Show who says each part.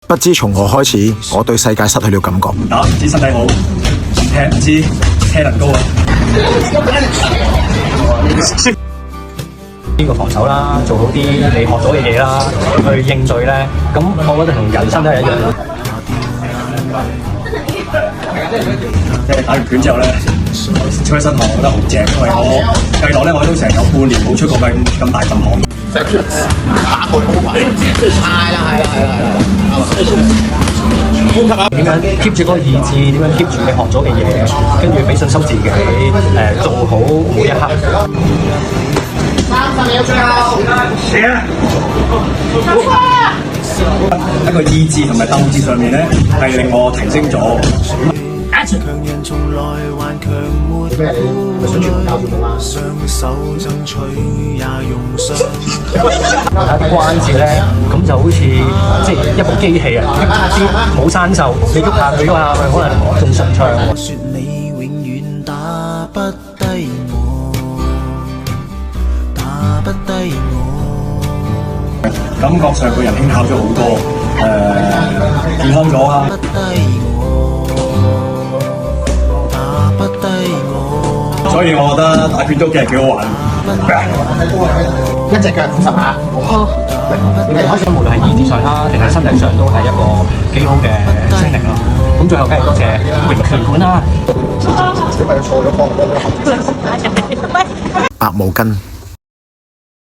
Speaker 1: 不知從何開始，我對世界失去了感覺。
Speaker 2: 打唔知身體好，踢唔知車能高啊！呢個防守啦，做好啲你學咗嘅嘢啦，去應對咧，咁我覺得同人生都係一樣咯。即係打完拳之後咧，出一身汗，我覺得好正，因為我計落咧，我都成有半年冇出過咁大陣汗。打過好快，係啦。點樣 keep 住嗰個意志？點樣 keep 住你學咗嘅嘢？跟住俾信心自己，做好每一刻。一個意志同埋鬥志上面咧，係令我提升咗。強人從來還強沒雙手爭取也用上。關節咧，咁就好似即係一部機器啊！啲冇生鏽，你喐下佢，可能仲順暢。說你永遠打不低我，打不低我。感覺上個人輕巧咗好多，健康咗啊！所以我覺得打拳都幾好玩。一隻腳50下。你開始無論係意志上啦，定係身體上都係一個幾好嘅精靈咯。咁最後梗係多謝榮拳館啦。白毛巾。